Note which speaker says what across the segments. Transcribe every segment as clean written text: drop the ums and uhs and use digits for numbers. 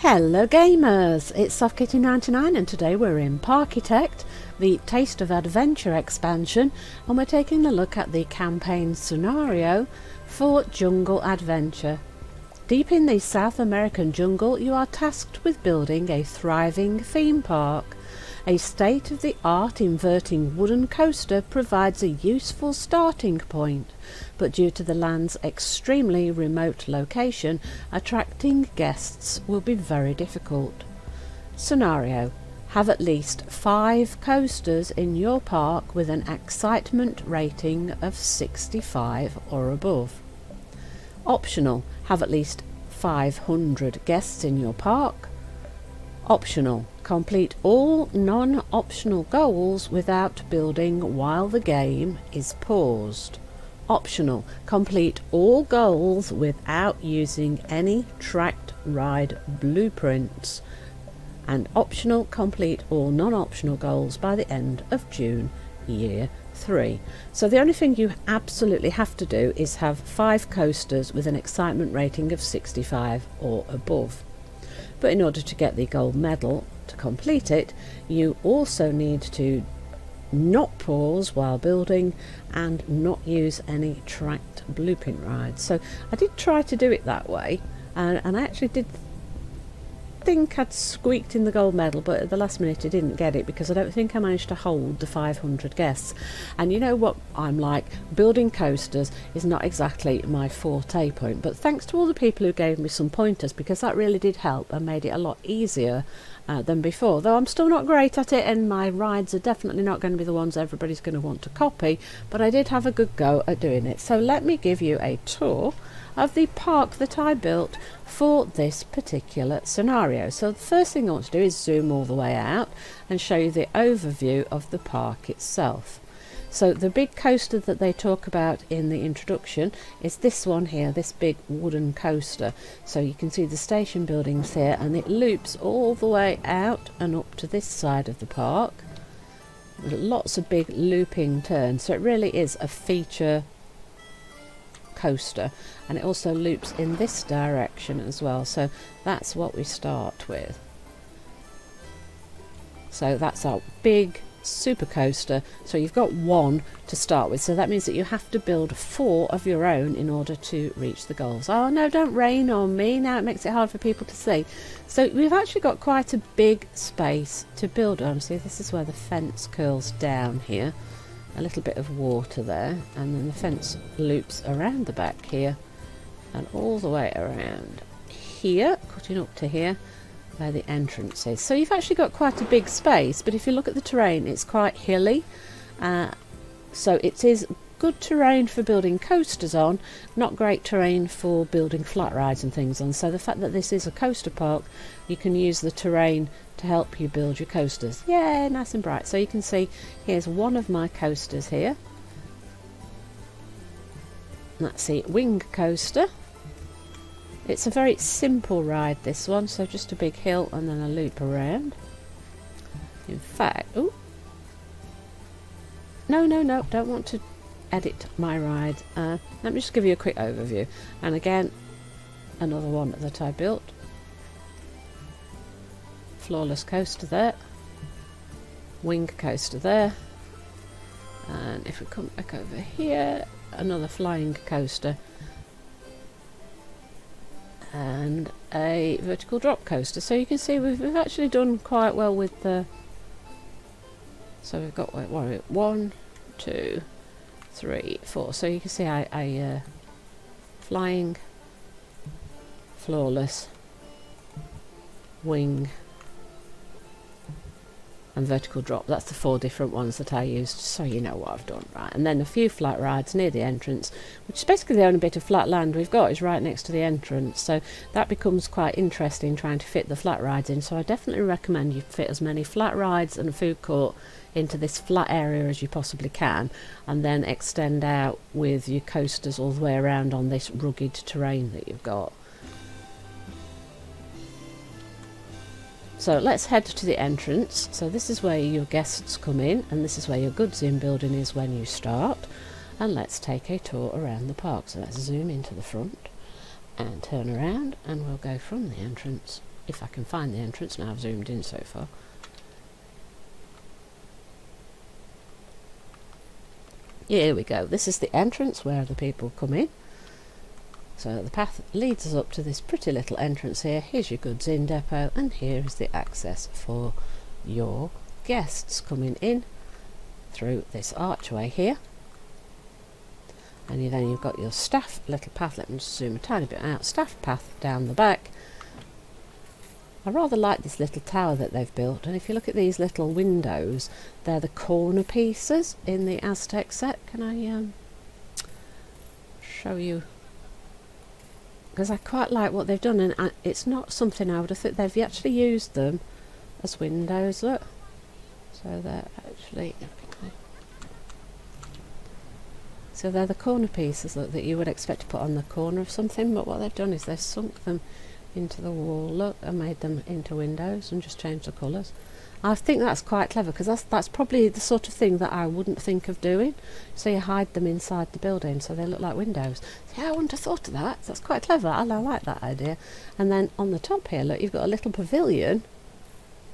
Speaker 1: Hello gamers, it's SoftKitty99 and today we're in Parkitect, the Taste of Adventure expansion, and we're taking a look at the campaign scenario for Jungle Adventure. Deep in the South American jungle, you are tasked with building a thriving theme park. A state-of-the-art inverting wooden coaster provides a useful starting point, but due to the land's extremely remote location, attracting guests will be very difficult. Scenario: have at least 5 coasters in your park with an excitement rating of 65 or above. Optional: have at least 500 guests in your park. Optional: complete all non-optional goals without building while the game is paused. Optional: complete all goals without using any tracked ride blueprints. And optional: complete all non-optional goals by the end of June year 3. So the only thing you absolutely have to do is have 5 coasters with an excitement rating of 65 or above. But in order to get the gold medal to complete it, you also need to not pause while building and not use any tracked blueprint rides. So I did try to do it that way, and I actually did think I'd squeaked in the gold medal, but at the last minute I didn't get it because I don't think I managed to hold the 500 guests. And you know what I'm like, building coasters is not exactly my forte point, but thanks to all the people who gave me some pointers, because that really did help and made it a lot easier than before. Though I'm still not great at it, and my rides are definitely not going to be the ones everybody's going to want to copy, but I did have a good go at doing it. So let me give you a tour of the park that I built for this particular scenario. So the first thing I want to do is zoom all the way out and show you the overview of the park itself. So the big coaster that they talk about in the introduction is this one here, this big wooden coaster. So you can see the station buildings here, and it loops all the way out and up to this side of the park. Lots of big looping turns, so it really is a feature coaster, and it also loops in this direction as well. So that's what we start with. So that's our big super coaster. So you've got 1 to start with, so that means that you have to build 4 of your own in order to reach the goals. Oh no, don't rain on me, now it makes it hard for people to see. So we've actually got quite a big space to build on. See, this is where the fence curls down here, a little bit of water there, and then the fence loops around the back here and all the way around here, cutting up to here where the entrance is. So you've actually got quite a big space, but if you look at the terrain, it's quite hilly, so it is good terrain for building coasters on, not great terrain for building flat rides and things on. So the fact that this is a coaster park, you can use the terrain to help you build your coasters. Yeah, nice and bright. So you can see here's one of my coasters here. That's the wing coaster. It's a very simple ride, this one, so just a big hill and then a loop around. In fact, oh no, don't want to edit my ride. Let me just give you a quick overview. And again, another one that I built. Flawless coaster there, wing coaster there, and if we come back over here, another flying coaster and a vertical drop coaster. So you can see we've actually done quite well with the, so we've got 1, 2, 3, 4. So you can see I flying, flawless, wing and vertical drop. That's the 4 different ones that I used, so you know what I've done, right? And then a few flat rides near the entrance, which is basically the only bit of flat land we've got is right next to the entrance, so that becomes quite interesting trying to fit the flat rides in. So I definitely recommend you fit as many flat rides and a food court into this flat area as you possibly can, and then extend out with your coasters all the way around on this rugged terrain that you've got. So let's head to the entrance. So this is where your guests come in, and this is where your goods in building is when you start. And let's take a tour around the park. So let's zoom into the front and turn around, and we'll go from the entrance if I can find the entrance. Now I've zoomed in so far. Here we go. This is the entrance where the people come in. So the path leads us up to this pretty little entrance here. Here's your goods in depot, and here is the access for your guests coming in through this archway here. And then you've got your staff little path. Let me just zoom a tiny bit out. Staff path down the back. I rather like this little tower that they've built, and if you look at these little windows, they're the corner pieces in the Aztec set. Can I show you? Because I quite like what they've done, and it's not something I would have thought. They've actually used them as windows, look. So they're actually... So they're the corner pieces, look, that you would expect to put on the corner of something, but what they've done is they've sunk them into the wall, look, and made them into windows and just changed the colours. I think that's quite clever, because that's probably the sort of thing that I wouldn't think of doing. So you hide them inside the building so they look like windows. Yeah, I wouldn't have thought of that. That's quite clever. I like that idea. And then on the top here, look, you've got a little pavilion,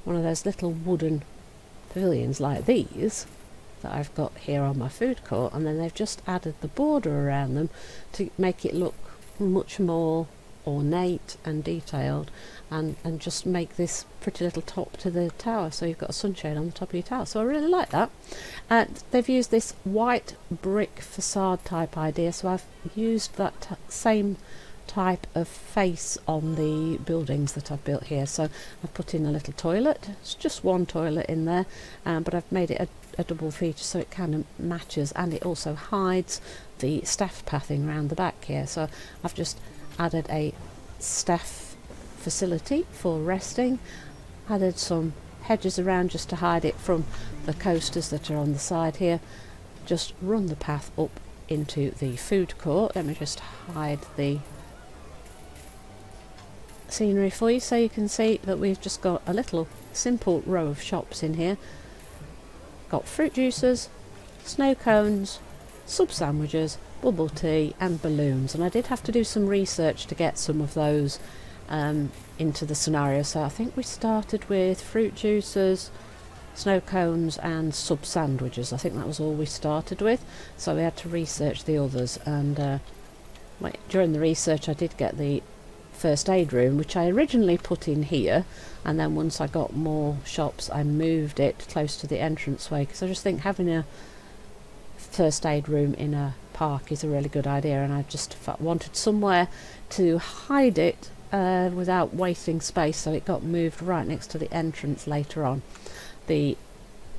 Speaker 1: one of those little wooden pavilions like these that I've got here on my food court, and then they've just added the border around them to make it look much more ornate and detailed, and just make this pretty little top to the tower, so you've got a sunshade on the top of your tower. So I really like that. They've used this white brick facade type idea, so I've used that same type of face on the buildings that I've built here. So I've put in a little toilet. It's just one toilet in there, but I've made it a double feature so it kind of matches, and it also hides the staff pathing around the back here. So I've just added a staff facility for resting, added some hedges around just to hide it from the coasters that are on the side here. Just run the path up into the food court. Let me just hide the scenery for you so you can see that we've just got a little simple row of shops in here. Got fruit juices, snow cones, sub sandwiches, bubble tea and balloons, and I did have to do some research to get some of those into the scenario. So I think we started with fruit juices, snow cones and sub sandwiches. I think that was all we started with, so we had to research the others, and during the research I did get the first aid room, which I originally put in here, and then once I got more shops I moved it close to the entranceway, because I just think having a first aid room in a park is a really good idea, and I just wanted somewhere to hide it without wasting space, so it got moved right next to the entrance later on. The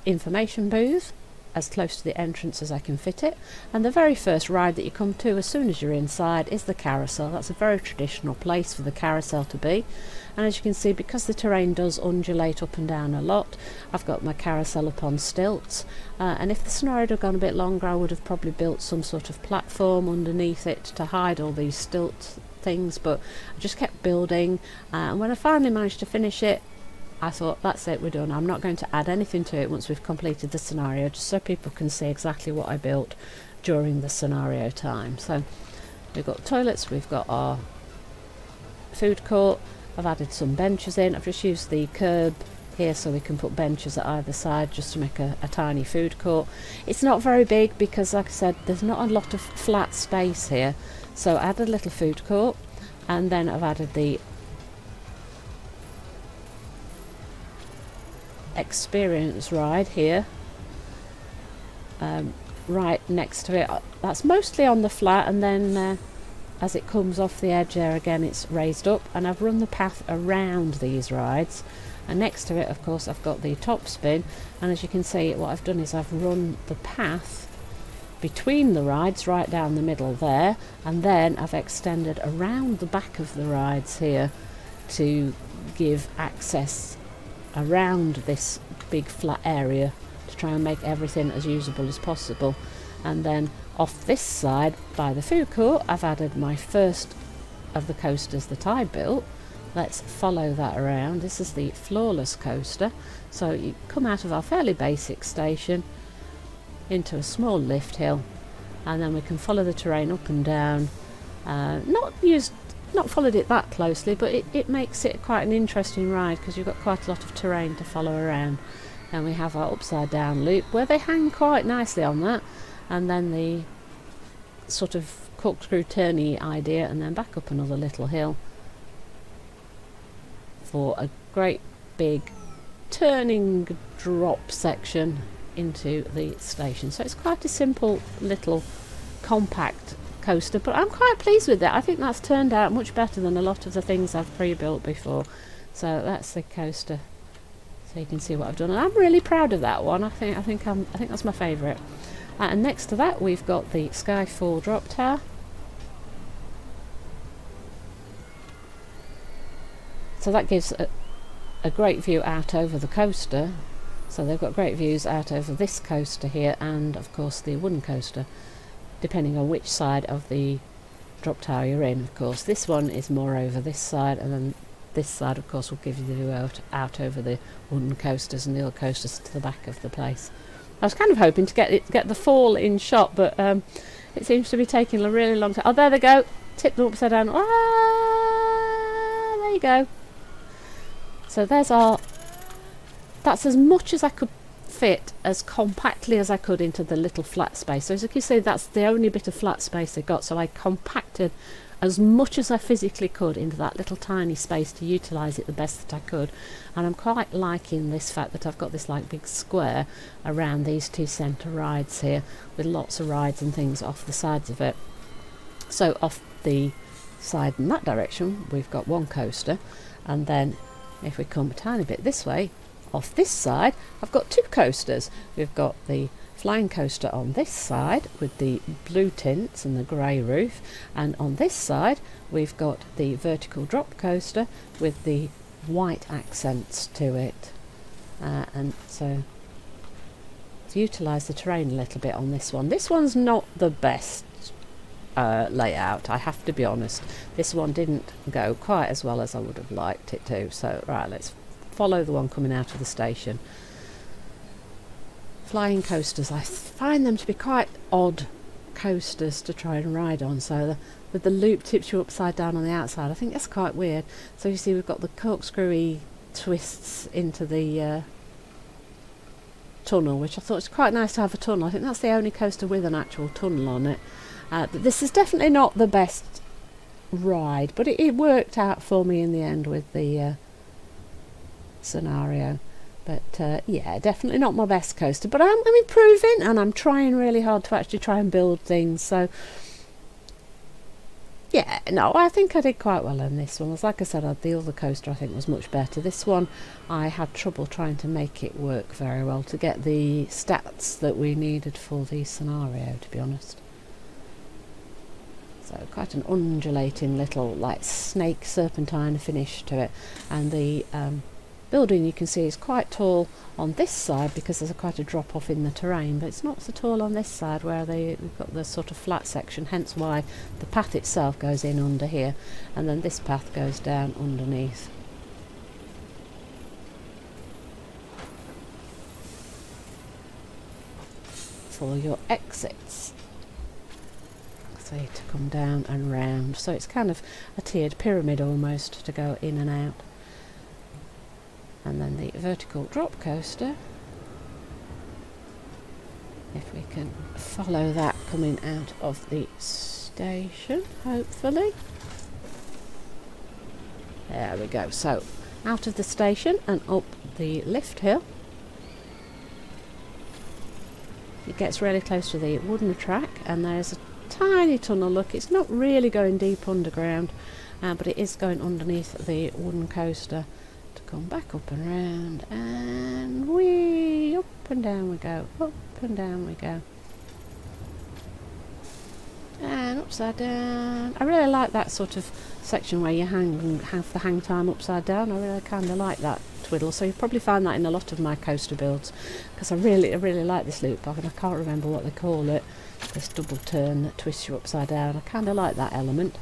Speaker 1: information booth as close to the entrance as I can fit it, and the very first ride that you come to as soon as you're inside is the carousel. That's a very traditional place for the carousel to be, and as you can see, because the terrain does undulate up and down a lot, I've got my carousel up on stilts, and if the scenario had gone a bit longer I would have probably built some sort of platform underneath it to hide all these stilt things, but I just kept building, and when I finally managed to finish it, I thought, that's it, we're done. I'm not going to add anything to it once we've completed the scenario, just so people can see exactly what I built during the scenario time. So we've got toilets, we've got our food court, I've added some benches in. I've just used the curb here so we can put benches at either side just to make a tiny food court. It's not very big because, like I said, there's not a lot of flat space here, so I added a little food court, and then I've added the experience ride here right next to it. That's mostly on the flat, and then as it comes off the edge there again it's raised up, and I've run the path around these rides, and next to it of course I've got the top spin, and as you can see what I've done is I've run the path between the rides right down the middle there, and then I've extended around the back of the rides here to give access around this big flat area to try and make everything as usable as possible. And then off this side by the food court I've added my first of the coasters that I built. Let's follow that around. This is the floorless coaster, so you come out of our fairly basic station into a small lift hill, and then we can follow the terrain up and down. Not used not followed it that closely, but it makes it quite an interesting ride because you've got quite a lot of terrain to follow around. And we have our upside down loop where they hang quite nicely on that, and then the sort of corkscrew turny idea, and then back up another little hill for a great big turning drop section into the station. So it's quite a simple little compact coaster, but I'm quite pleased with it. I think that's turned out much better than a lot of the things I've pre-built before. So that's the coaster, so you can see what I've done, and I'm really proud of that one. I think that's my favourite. And next to that we've got the Skyfall drop tower. So that gives a great view out over the coaster. So they've got great views out over this coaster here, and of course the wooden coaster, depending on which side of the drop tower you're in. Of course this one is more over this side, and then this side of course will give you the view out over the wooden coasters and the other coasters to the back of the place. I was kind of hoping to get the fall in shot, but it seems to be taking a really long time. Oh, there they go, tip them upside down. Ah, there you go. So that's as much as I could fit, as compactly as I could, into the little flat space. So as you can see, that's the only bit of flat space they got, so I compacted as much as I physically could into that little tiny space to utilise it the best that I could. And I'm quite liking this fact that I've got this like big square around these two centre rides here, with lots of rides and things off the sides of it. So off the side in that direction we've got one coaster, and then if we come a tiny bit this way, off this side I've got two coasters. We've got the flying coaster on this side with the blue tints and the grey roof, and on this side we've got the vertical drop coaster with the white accents to it, and so to utilise the terrain a little bit on this one. This one's not the best layout, I have to be honest. This one didn't go quite as well as I would have liked it to. So right, let's follow the one coming out of the station. Flying coasters, I find them to be quite odd coasters to try and ride on. So with the loop tips you upside down on the outside, I think that's quite weird. So you see we've got the corkscrewy twists into the tunnel, which I thought was quite nice to have a tunnel. I think that's the only coaster with an actual tunnel on it. This is definitely not the best ride, but it worked out for me in the end with the scenario. But yeah, definitely not my best coaster, but I'm improving and I'm trying really hard to actually try and build things. So yeah, no, I think I did quite well in this one. Like I said, the other coaster I think was much better. This one I had trouble trying to make it work very well to get the stats that we needed for the scenario, to be honest. So quite an undulating little like snake serpentine finish to it, and the building you can see is quite tall on this side because there's quite a drop off in the terrain, but it's not so tall on this side where we've got the sort of flat section, hence why the path itself goes in under here, and then this path goes down underneath. For your exits, so to come down and round, so it's kind of a tiered pyramid almost to go in and out. And then the vertical drop coaster, if we can follow that coming out of the station, hopefully. There we go. So out of the station and up the lift hill, it gets really close to the wooden track, and there's a tiny tunnel. Look, it's not really going deep underground, but it is going underneath the wooden coaster to come back up and round, and whee, up and down we go, up and down we go, and upside down. I really like that sort of section where you have the hang time upside down. I really kind of like that twiddle, so you probably find that in a lot of my coaster builds, because I really like this loop back, and I can't remember what they call it, this double turn that twists you upside down. I kind of like that element.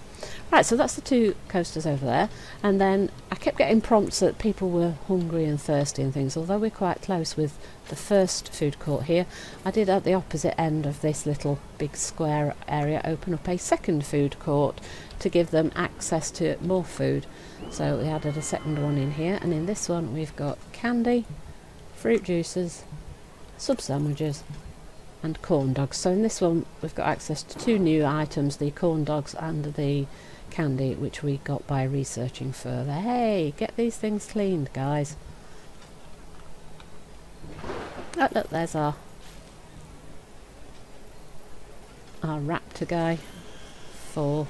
Speaker 1: Right, so that's the two coasters over there, and then I kept getting prompts that people were hungry and thirsty and things. Although we're quite close with the first food court here, I did at the opposite end of this little big square area open up a second food court to give them access to more food. So we added a second one in here, and in this one we've got candy, fruit juices, sub sandwiches and corn dogs. So in this one we've got access to two new items, the corn dogs and the candy, which we got by researching further. Hey, get these things cleaned, guys. Oh, look, there's our raptor guy for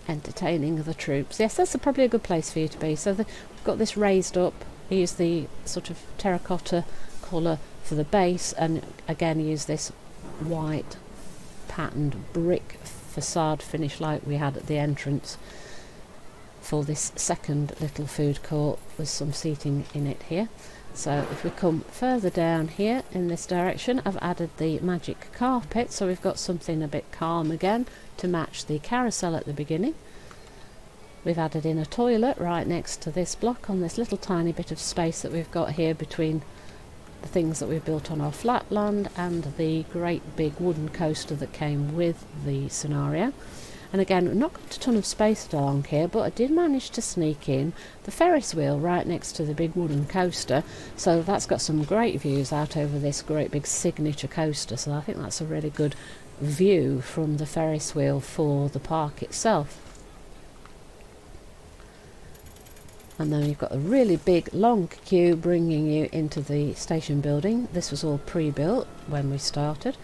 Speaker 1: entertaining the troops. Yes, that's probably a good place for you to be. So we've got this raised up. I use the sort of terracotta colour for the base, and again use this white patterned brick facade finish like we had at the entrance for this second little food court with some seating in it here. So if we come further down here in this direction, I've added the magic carpet, so we've got something a bit calm again to match the carousel at the beginning. We've added in a toilet right next to this block on this little tiny bit of space that we've got here between the things that we've built on our flatland and the great big wooden coaster that came with the scenario. And again, we've not got a ton of space along here, but I did manage to sneak in the Ferris wheel right next to the big wooden coaster, so that's got some great views out over this great big signature coaster. So I think that's a really good view from the Ferris wheel for the park itself. And then you've got a really big long queue bringing you into the station building. This was all pre-built when we started.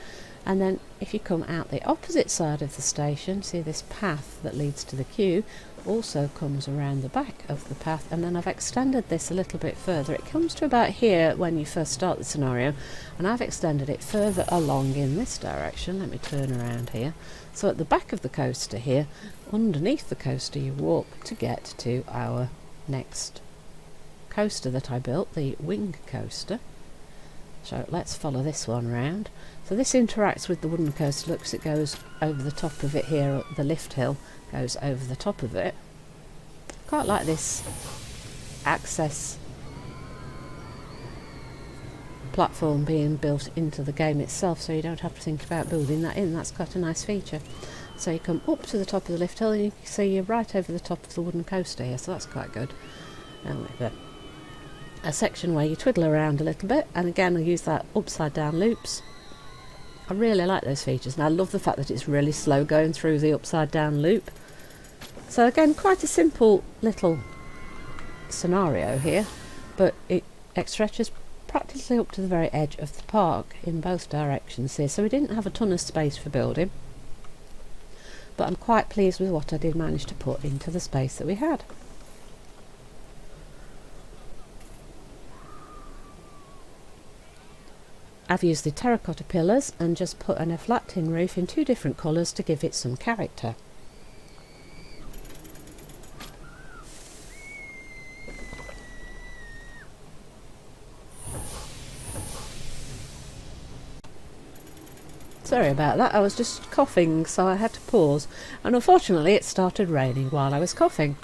Speaker 1: And then if you come out the opposite side of the station, see this path that leads to the queue also comes around the back of the path, and then I've extended this a little bit further. It comes to about here when you first start the scenario, and I've extended it further along in this direction. Let me turn around here. So at the back of the coaster here, underneath the coaster, you walk to get to our next coaster that I built, the wing coaster. So let's follow this one round. So this interacts with the wooden coaster. Looks, it goes over the top of it here. The lift hill goes over the top of it. Quite like this access platform being built into the game itself, so you don't have to think about building that in. That's quite a nice feature. So you come up to the top of the lift hill and you can see you're right over the top of the wooden coaster here, so that's quite good. And we've a section where you twiddle around a little bit, and again I use that upside down loops. I really like those features, and I love the fact that it's really slow going through the upside down loop. So again, quite a simple little scenario here, but it stretches practically up to the very edge of the park in both directions here. So we didn't have a ton of space for building, but I'm quite pleased with what I did manage to put into the space that we had. I've used the terracotta pillars and just put in a flat tin roof in two different colours to give it some character. Sorry about that, I was just coughing, so I had to pause, and unfortunately it started raining while I was coughing.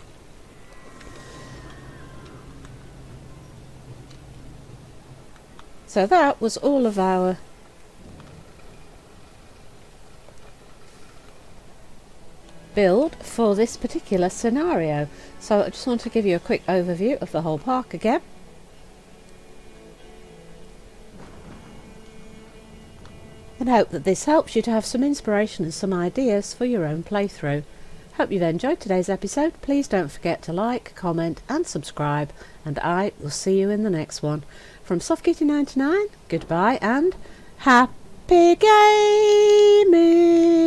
Speaker 1: So that was all of our build for this particular scenario. So I just want to give you a quick overview of the whole park again. And hope that this helps you to have some inspiration and some ideas for your own playthrough. Hope you've enjoyed today's episode. Please don't forget to like, comment and subscribe, and I will see you in the next one. From SoftKitty99, goodbye and happy gaming!